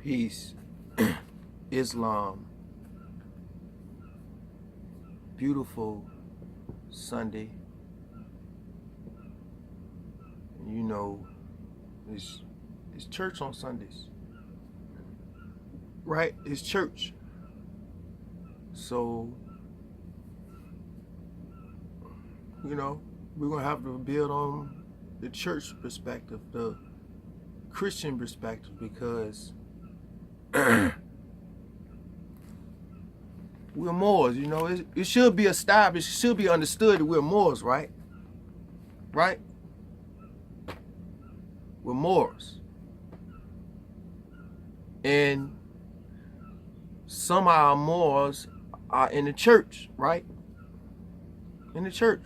Peace, Islam, beautiful Sunday. You know, it's church on Sundays, right? It's church. So, you know, we're going to have to build on the church perspective, the Christian perspective, because we're Moors, you know. It should be established, it should be understood that we're Moors, right? Right? We're Moors. And some of our Moors are in the church, right? In the church.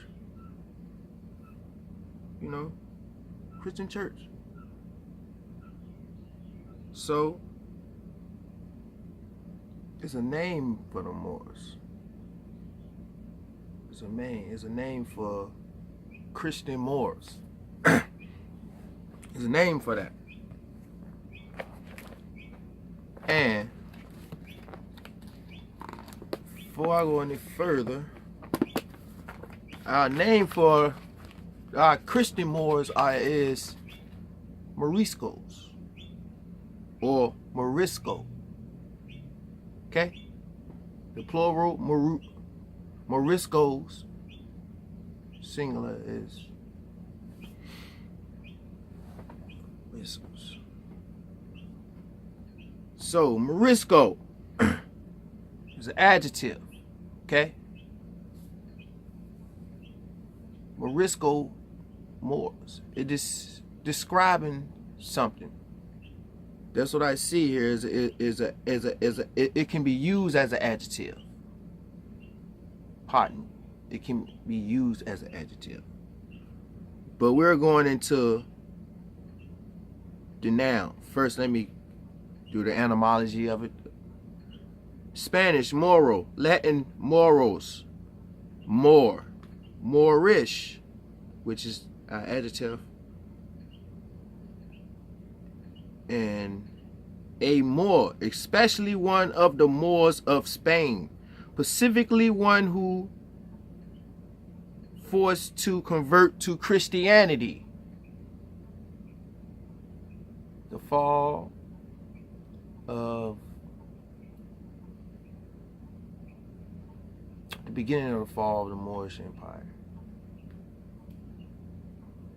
You know, Christian church. So, it's a name for the Moors. It's a name for Christian Moors. There's a name for that. And before I go any further, our name for our Christian Moors is Moriscos or Morisco. Okay? The plural Moriscos, singular is Moriscos. So Morisco is an adjective. Okay? Morisco Moors. It is describing something. That's what I see here. It can be used as an adjective. Pardon. It can be used as an adjective. But we're going into the noun. First, let me do the etymology of it. Spanish, moro. Latin, moros. Moor. Moorish, which is an adjective. And a Moor, especially one of the Moors of Spain, specifically one who forced to convert to Christianity. The fall of the beginning of the fall of the Moorish Empire.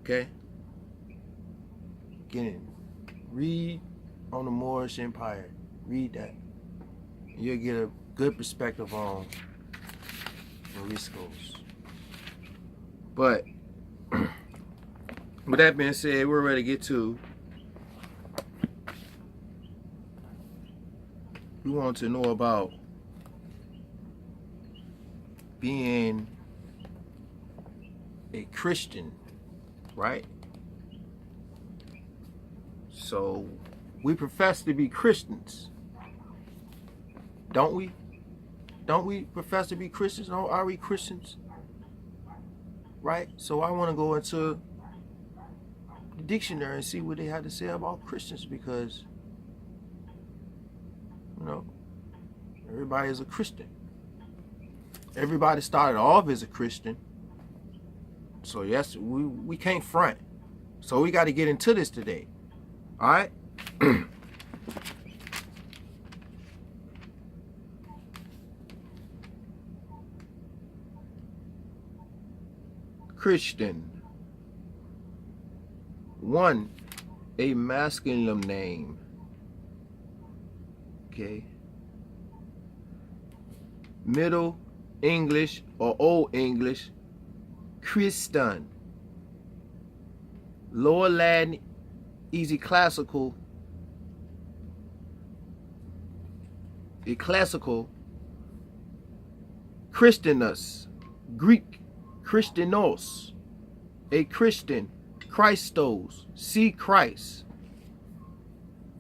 Okay? Beginning. Read on the Moorish Empire. Read that. You'll get a good perspective on Moriscos. But with that being said, we're ready to get to. We want to know about being a Christian, right? So we profess to be Christians, don't we? Don't we profess to be Christians? Are we Christians? Right? So I want to go into the dictionary and see what they had to say about Christians, because, you know, everybody is a Christian. Everybody started off as a Christian. So yes, we can't front. So we got to get into this today. All right? Christian. One, a masculine name. Okay. Middle English or Old English, Christian. Lower Latin, easy classical, a classical, Christianus, Greek, Christianos, a Christian, Christos, see Christ.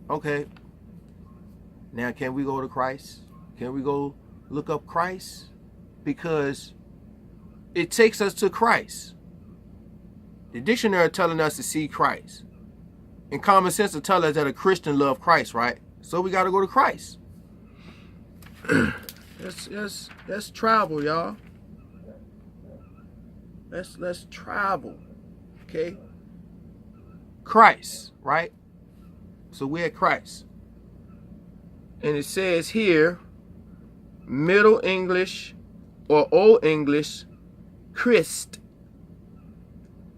Okay. Now can we go to Christ? Can we go look up Christ? Because it takes us to Christ. The dictionary telling us to see Christ. And common sense will tell us that a Christian loves Christ, right? So we got to go to Christ. Let's travel, y'all. Let's travel. Okay? Christ, right? So we're at Christ. And it says here, Middle English or Old English, Christ.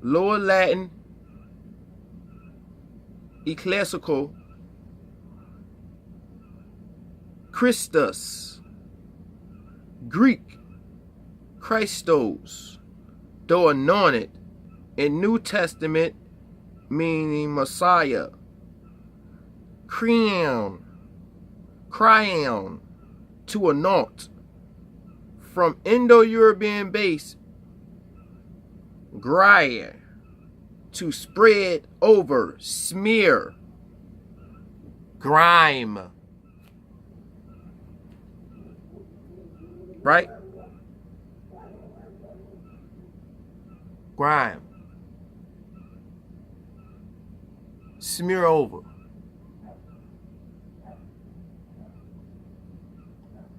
Lower Latin, ecclesiastical, Christus. Greek, Christos, though anointed. In New Testament, meaning Messiah. Creon, to anoint. From Indo-European base, grire, to spread over, smear, grime. Right? Grime. Smear over.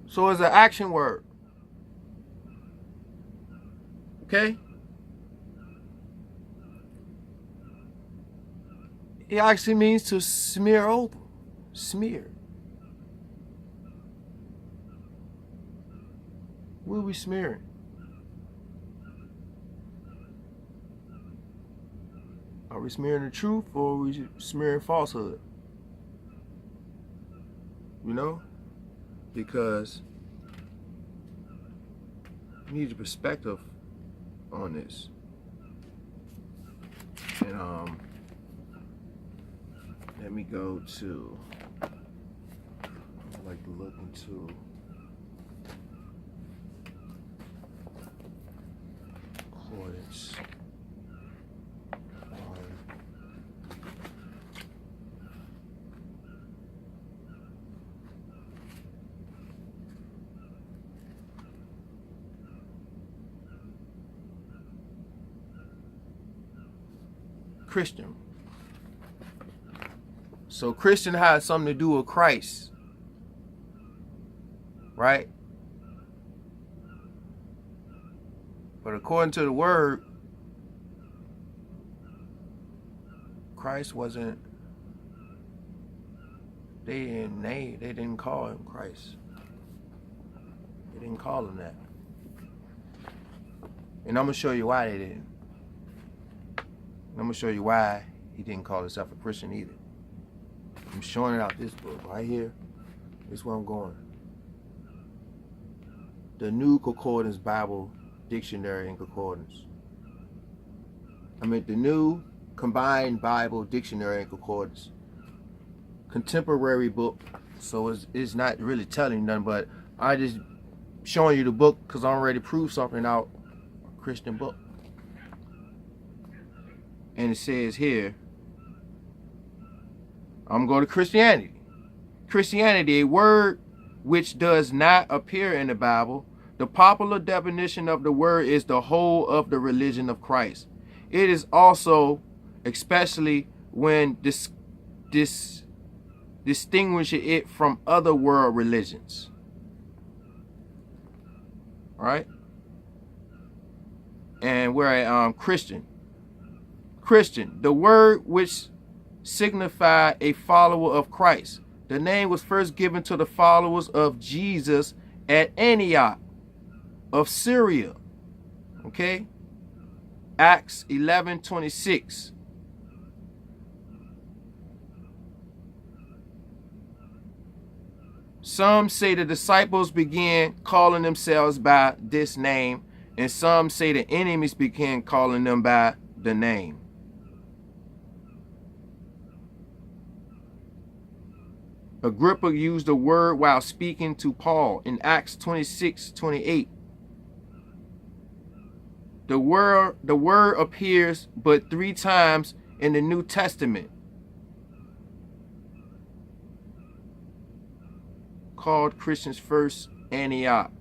So it's an action word. Okay? It actually means to smear over. Smear. What are we smearing? Are we smearing the truth or are we smearing falsehood? You know? Because we need a perspective on this. And let me go to, I'd like to look into concordance on Christian. So Christian has something to do with Christ, right? But according to the word, Christ wasn't, they didn't call him Christ. They didn't call him that. And I'm going to show you why they didn't. I'm going to show you why he didn't call himself a Christian either. I'm showing it out this book right here. This is where I'm going. The New Concordance Bible Dictionary and Concordance. The New Combined Bible Dictionary and Concordance. Contemporary book. So it's not really telling you nothing, but I just showing you the book because I'm ready to prove something out. A Christian book. And it says here, I'm going to Christianity. Christianity, a word which does not appear in the Bible. The popular definition of the word is the whole of the religion of Christ. It is also, especially when distinguishing it from other world religions. All right? And we're at Christian. Christian, the word which signify a follower of Christ. The name was first given to the followers of Jesus at Antioch of Syria. Okay? Acts 11:26. Some say the disciples began calling themselves by this name, and some say the enemies began calling them by the name. Agrippa used the word while speaking to Paul in Acts 26:28. The word appears but 3 times in the New Testament. Called Christians first, Antioch.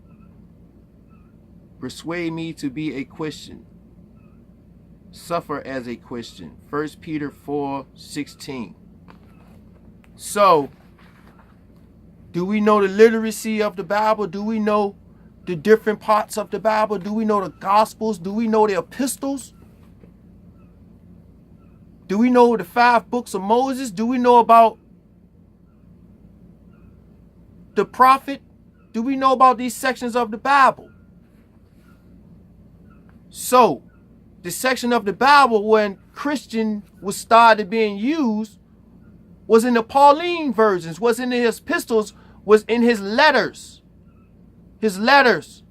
Persuade me to be a Christian. Suffer as a Christian. 1 Peter 4:16. So, Do we know the literacy of the Bible? Do we know the different parts of the Bible? Do we know the Gospels? Do we know the epistles? Do we know the 5 books of Moses? Do we know about the prophet? Do we know about these sections of the Bible? So, the section of the Bible when Christian was started being used was in the Pauline versions, was in his epistles, was in his letters. His letters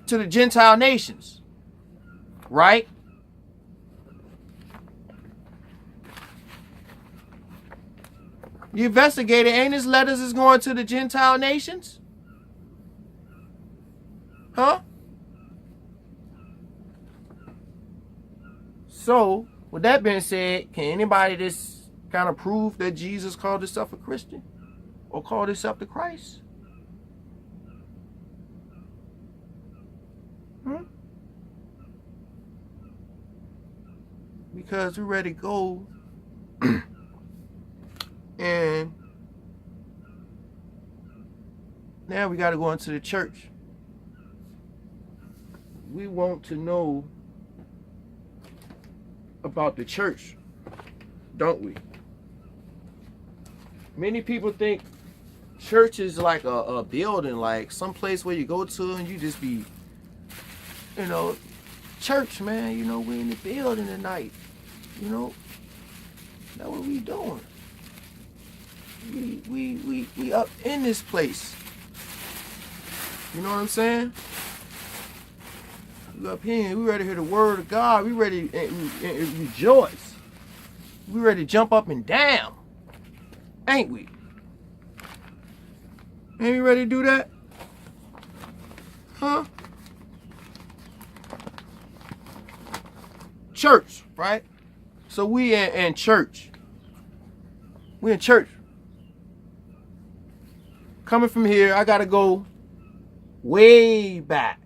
to the Gentile nations. Right? You investigated, ain't his letters is going to the Gentile nations? Huh? So, with that being said, can anybody just kind of prove that Jesus called himself a Christian? Or called himself the Christ? Because we're ready to go and now we got to go into the church. We want to know about the church, don't we? Many people think church is like a building, like some place where you go to and you just be, you know, church, man, you know, we in the building tonight, you know, that's what we doing. We up in this place. You know what I'm saying? We up here, we ready to hear the word of God. We ready to rejoice. We ready to jump up and down. Ain't we? Ain't we ready to do that? Huh? Church, right? So we in church. We in church. Coming from here, I gotta go way back.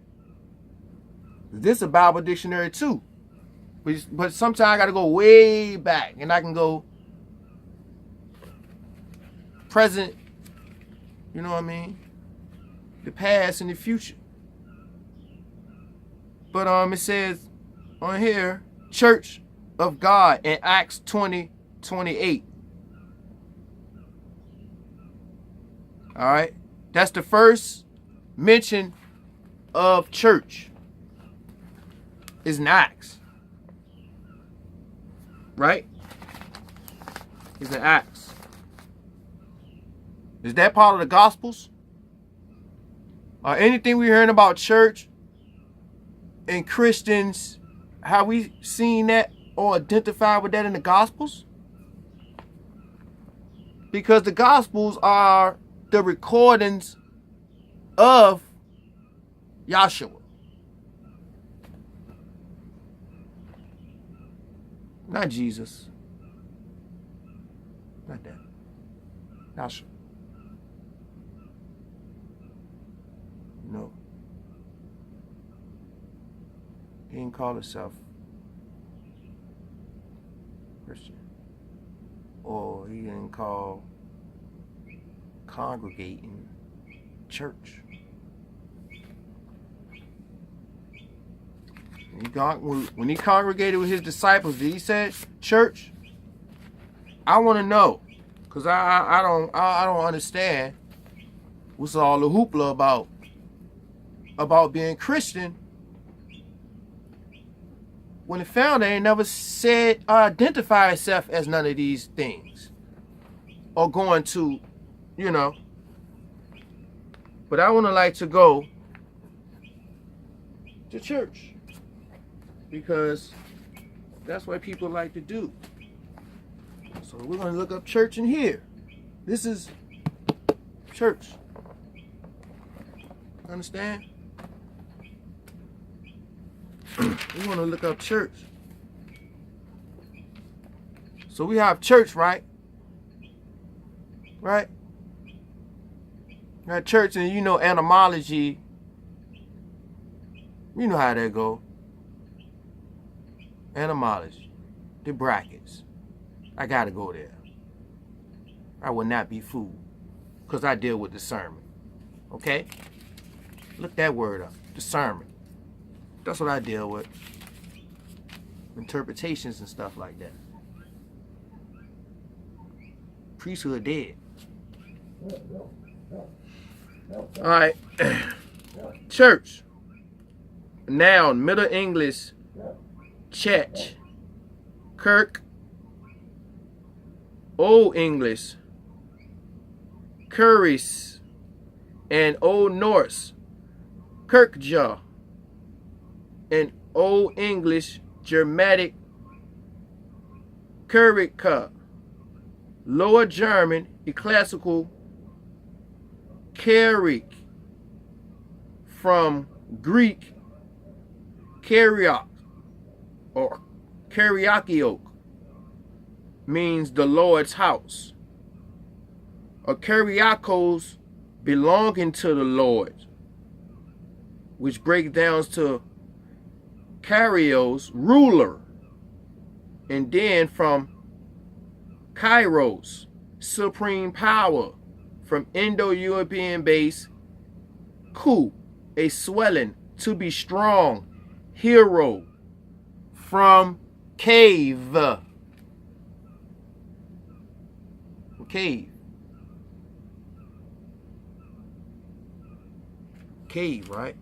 This is a Bible dictionary too. But sometimes I gotta go way back. And I can go present, you know what I mean? The past and the future. But it says on here, Church of God in Acts 20:28. All right, that's the first mention of church. Is in Acts, right? Is in Acts. Is that part of the Gospels? Or anything we're hearing about church and Christians, have we seen that or identified with that in the Gospels? Because the Gospels are the recordings of Yahshua. Not Jesus. Not that. Yahshua. No. He didn't call himself Christian. Or he didn't call congregating church. When he congregated with his disciples, did he say church? I want to know, cause I don't understand what's all the hoopla about being Christian when the founder ain't never said or identified himself as none of these things or going to, you know. But I want to like to go to church. Because that's what people like to do. So we're going to look up church in here. This is church. Understand? We want to look up church. So we have church, right? Right? Got church, and you know etymology. You know how that go. Etymology, the brackets. I gotta go there. I will not be fooled. because I deal with discernment. Okay? Look that word up. Discernment. That's what I deal with. Interpretations and stuff like that. Priesthood dead. Alright. Church. Noun, Middle English, church. Kirk. Old English, curis. And Old Norse, kirkja. And Old English, Germanic, kurika. Lower German, classical, kerik. From Greek, kyriak or kyriakiok means the Lord's house. A kyriakos belonging to the Lord, which breaks down to kyrios, ruler, and then from kairos, supreme power, from Indo-European base, ku, a swelling, to be strong, hero, from cave. Cave. Cave, right?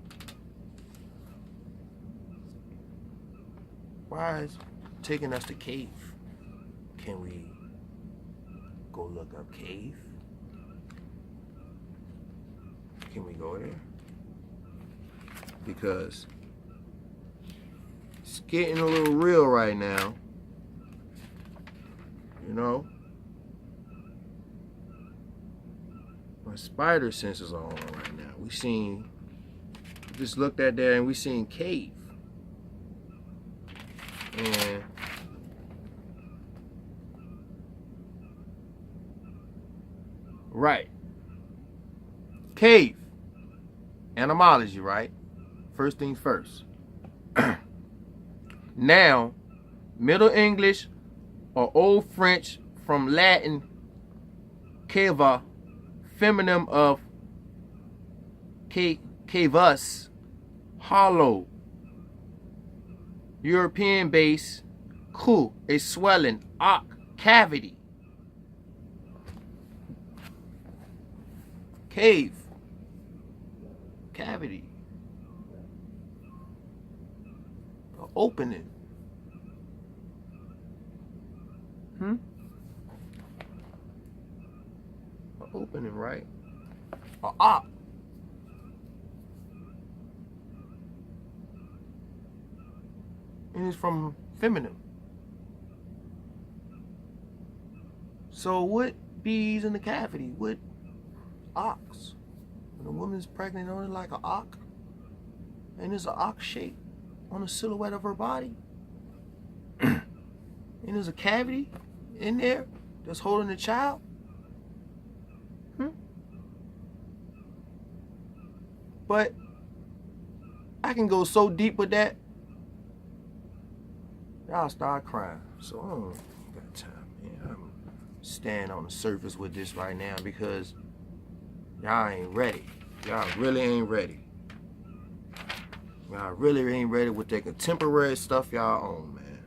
Why is taking us to cave? Can we go look up cave? Can we go there? Because it's getting a little real right now. You know? My spider senses are on right now. We just looked at that and we seen cave. And right. Cave. Etymology, right? First things first. Now, Middle English or Old French from Latin cava, feminine of cavus, hollow. European base, ku, a swelling, ak, cavity. Cave, cavity. An opening. An opening, right? An ak. And it's from feminine. So what bees in the cavity? What ox? When a woman's pregnant, only like an ox, and there's an ox shape on the silhouette of her body, and there's a cavity in there that's holding the child. But I can go so deep with that, y'all start crying. So I don't got time, man. I'm staying on the surface with this right now because y'all ain't ready. Y'all really ain't ready. Y'all really ain't ready with that contemporary stuff y'all own, man.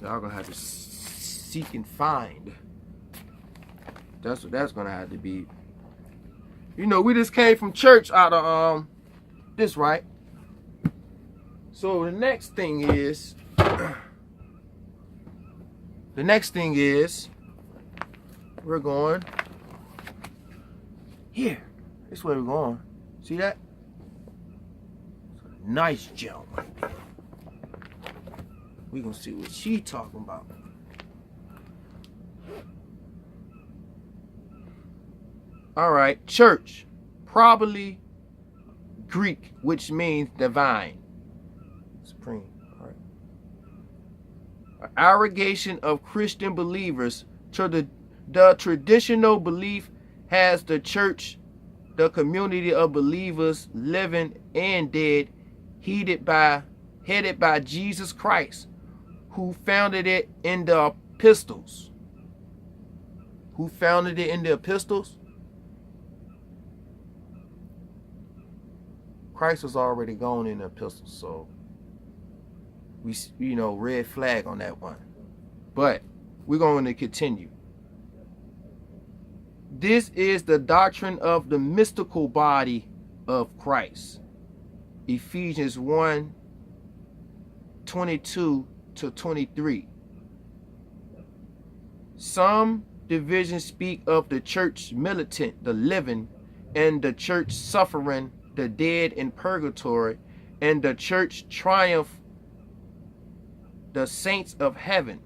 Y'all gonna have to seek and find. That's what that's gonna have to be. You know, we just came from church out of this, right? So the next thing is we're going here. This is where we're going. See that? Nice gel right there. We gonna see what she talking about. All right, church, probably Greek, which means divine, supreme. All right. An aggregation of Christian believers to the traditional belief has the church, the community of believers, living and dead, headed by Jesus Christ, who founded it in the epistles. who founded it in the epistles, Christ was already gone in the epistles, so we, red flag on that one. But we're going to continue. This is the doctrine of the mystical body of Christ. Ephesians 1:22-23. Some divisions speak of the church militant, the living, and the church suffering, the dead in purgatory, and the church triumph, the saints of heaven.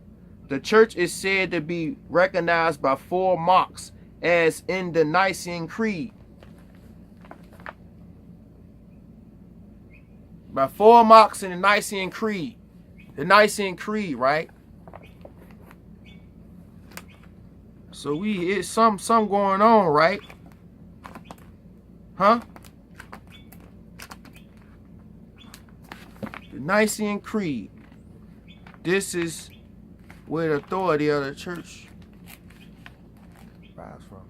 The church is said to be recognized by 4 marks, as in the Nicene Creed. By 4 marks in the Nicene Creed. The Nicene Creed, right? So it's some going on, right? Huh? The Nicene Creed. This is where the authority of the church rise from.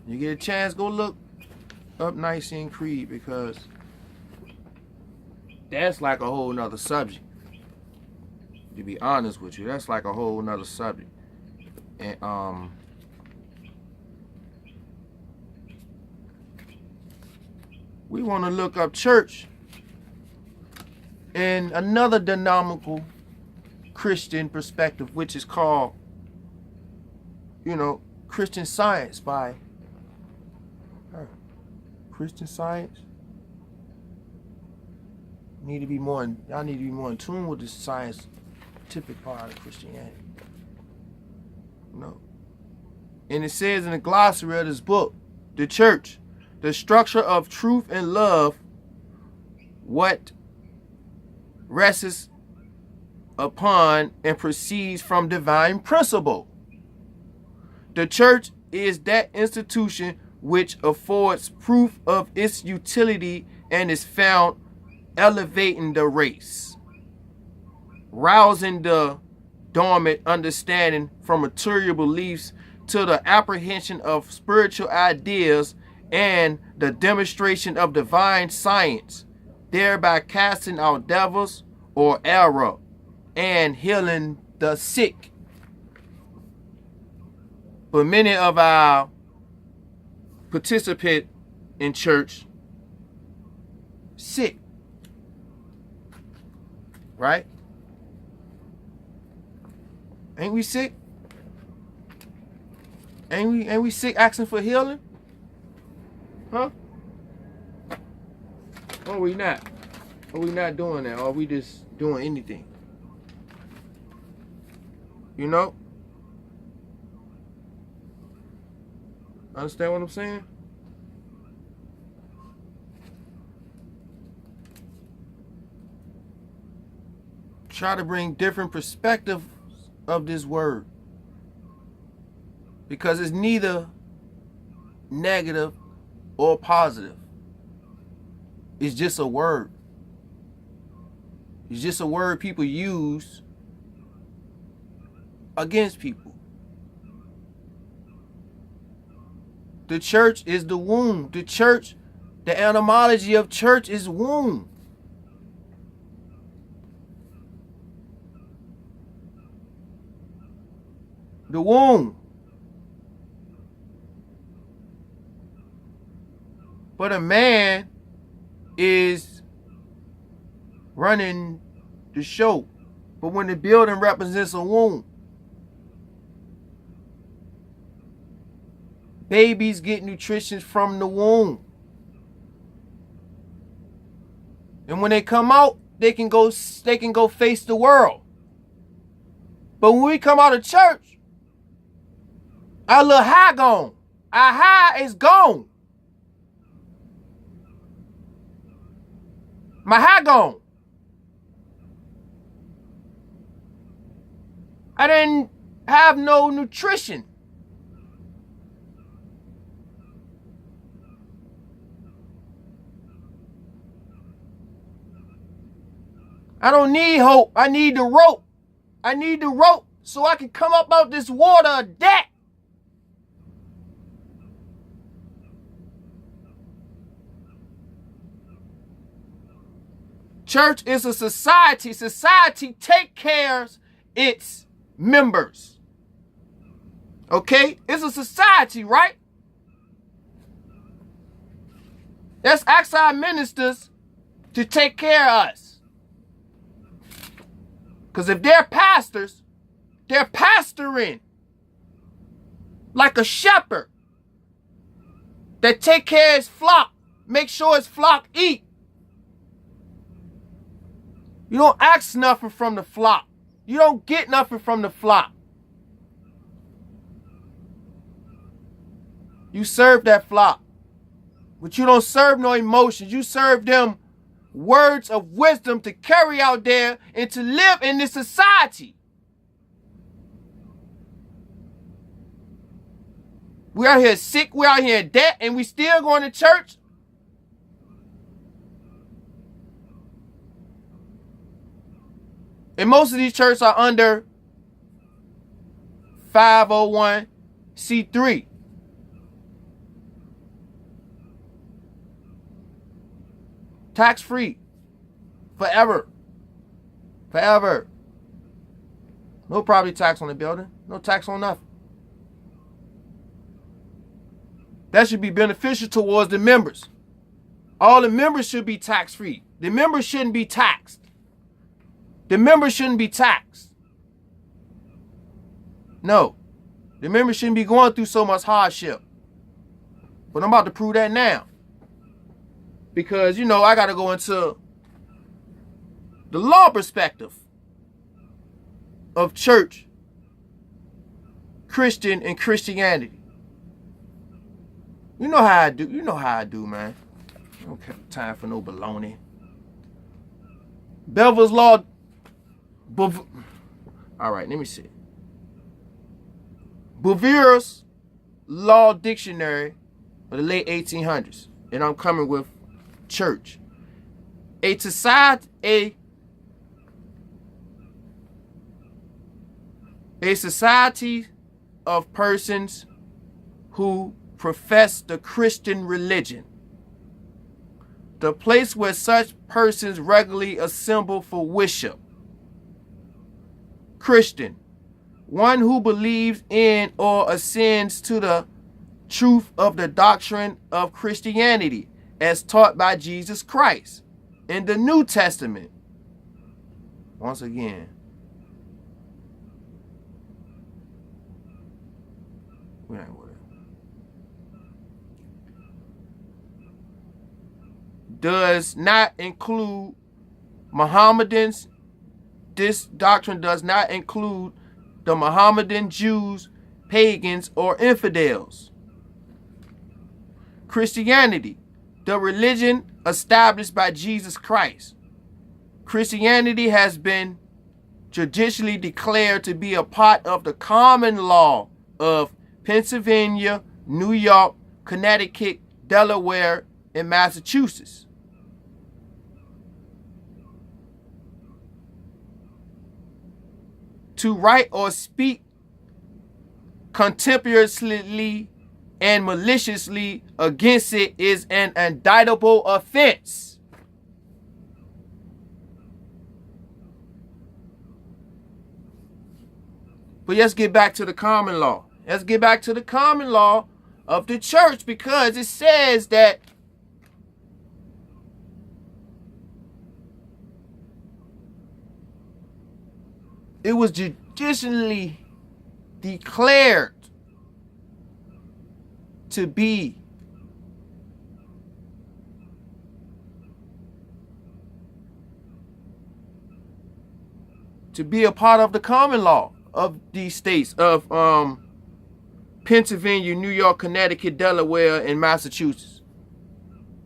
You get a chance, go look up Nicene Creed, because that's like a whole nother subject. To be honest with you, that's like a whole nother subject. And we want to look up church in another dynamical Christian perspective, which is called, Christian Science by Christian Science. Y'all need to be more in tune with the scientific part of Christianity. And it says in the glossary of this book, the church, the structure of truth and love, what rests upon and proceeds from divine principle. The church is that institution which affords proof of its utility and is found elevating the race, rousing the dormant understanding from material beliefs to the apprehension of spiritual ideas and the demonstration of divine science, thereby casting out devils or error and healing the sick. But many of our participants in church sick, right? Ain't we sick? Ain't we sick asking for healing? Huh? Or we not? Or we not doing that? Or are we just doing anything? Understand what I'm saying? Try to bring different perspectives of this word, because it's neither negative or positive. It's just a word. It's just a word people use against people. The church is the womb. The church, the etymology of church is womb. The womb. But a man is running the show. But when the building represents a womb, babies get nutrition from the womb. And when they come out, they can go face the world. But when we come out of church, our little high gone. Our high is gone. My high gone. I didn't have no nutrition. I don't need hope. I need the rope. I need the rope so I can come up out this water of debt. Church is a society. Society take care of its members. Okay? It's a society, right? Let's ask our ministers to take care of us. Because if they're pastors, they're pastoring like a shepherd that take care of his flock, make sure his flock eat. You don't ask nothing from the flock. You don't get nothing from the flock. You serve that flock. But you don't serve no emotions. You serve them words of wisdom to carry out there and to live in this society. We out here sick, we out here in debt, and we still going to church. And most of these churches are under 501c3. Tax free. Forever. Forever. No property tax on the building. No tax on nothing. That should be beneficial towards the members. All the members should be tax free. The members shouldn't be taxed. The members shouldn't be taxed. No. The members shouldn't be going through so much hardship. But I'm about to prove that now. Because, you know, I got to go into the law perspective of church, Christian, and Christianity. You know how I do. You know how I do, man. I don't have time for no baloney. Bevel's Law. All right, let me see. Bouvier's Law Dictionary of the late 1800s. And I'm coming with church. A society of persons who profess the Christian religion. The place where such persons regularly assemble for worship. Christian, one who believes in or ascends to the truth of the doctrine of Christianity as taught by Jesus Christ in the New Testament. Once again, we ain't with it. Does not include Mohammedans. This doctrine does not include the Mohammedan Jews, pagans, or infidels. Christianity, the religion established by Jesus Christ. Christianity has been traditionally declared to be a part of the common law of Pennsylvania, New York, Connecticut, Delaware, and Massachusetts. To write or speak contemptuously and maliciously against it is an indictable offense. But let's get back to the common law. Let's get back to the common law of the church, because it says that it was judicially declared to be a part of the common law of these states of Pennsylvania, New York, Connecticut, Delaware, and Massachusetts.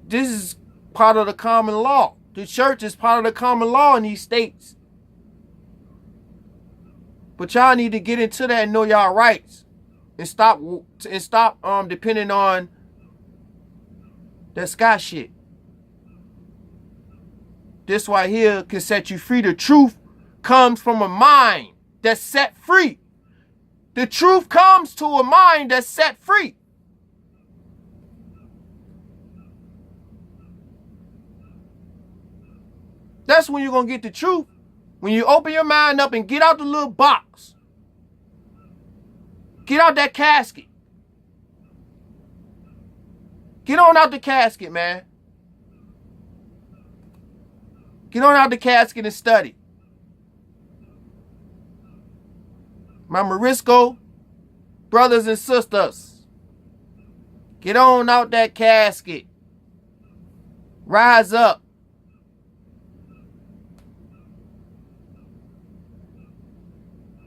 This is part of the common law. The church is part of the common law in these states. But y'all need to get into that and know y'all rights, and stop depending on that sky shit. This right here can set you free. The truth comes from a mind that's set free. The truth comes to a mind that's set free. That's when you're going to get the truth. When you open your mind up and get out the little box. Get out that casket. Get on out the casket, man. Get on out the casket and study. My Morisco brothers and sisters, get on out that casket. Rise up.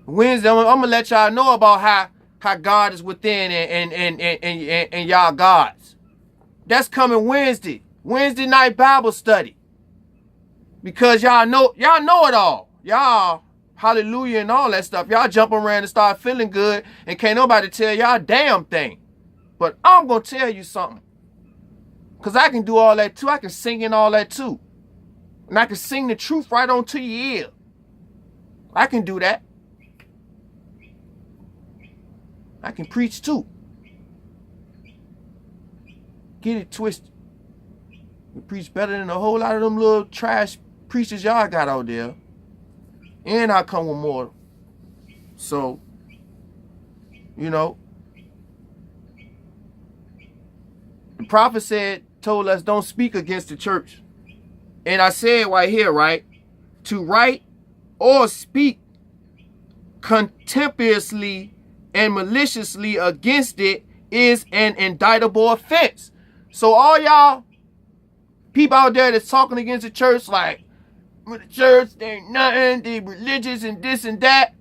Wednesday, I'm gonna let y'all know about how God is within and y'all gods. That's coming Wednesday. Wednesday night Bible study. Because y'all know it all. Y'all, hallelujah and all that stuff. Y'all jump around and start feeling good and can't nobody tell y'all a damn thing. But I'm gonna tell you something. Because I can do all that too. I can sing in all that too. And I can sing the truth right onto your ear. I can do that. I can preach too. Get it twisted. We preach better than a whole lot of them little trash preachers y'all got out there. And I come with more. So, you know. The prophet told us don't speak against the church. And I said right here, right? To write or speak contemptuously and maliciously against it is an indictable offense. So all y'all people out there that's talking against the church like, well, the church, they ain't nothing, they religious and this and that,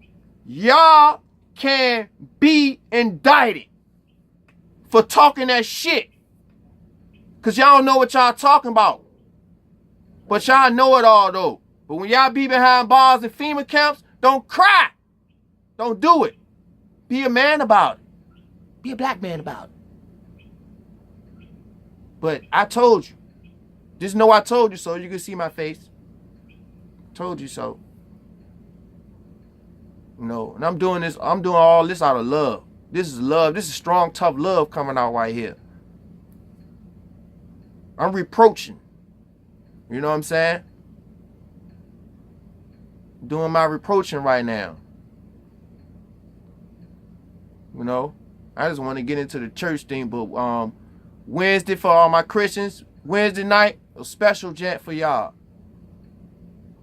y'all can be indicted for talking that shit. Because y'all don't know what y'all talking about. But y'all know it all though. But when y'all be behind bars and FEMA camps, don't cry. Don't do it. Be a man about it. Be a black man about it. But I told you. Just know I told you so. You can see my face. Told you so. You know, and I'm doing all this out of love. This is love. This is strong, tough love coming out right here. I'm reproaching. You know what I'm saying? Doing my reproaching right now. You know, I just want to get into the church thing, but Wednesday for all my Christians, Wednesday night, a special jet for y'all.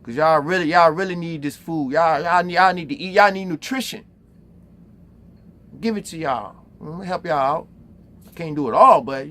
Cause y'all really need this food. Y'all need to eat. Y'all need nutrition. Give it to y'all. I'm gonna help y'all out. I can't do it all, but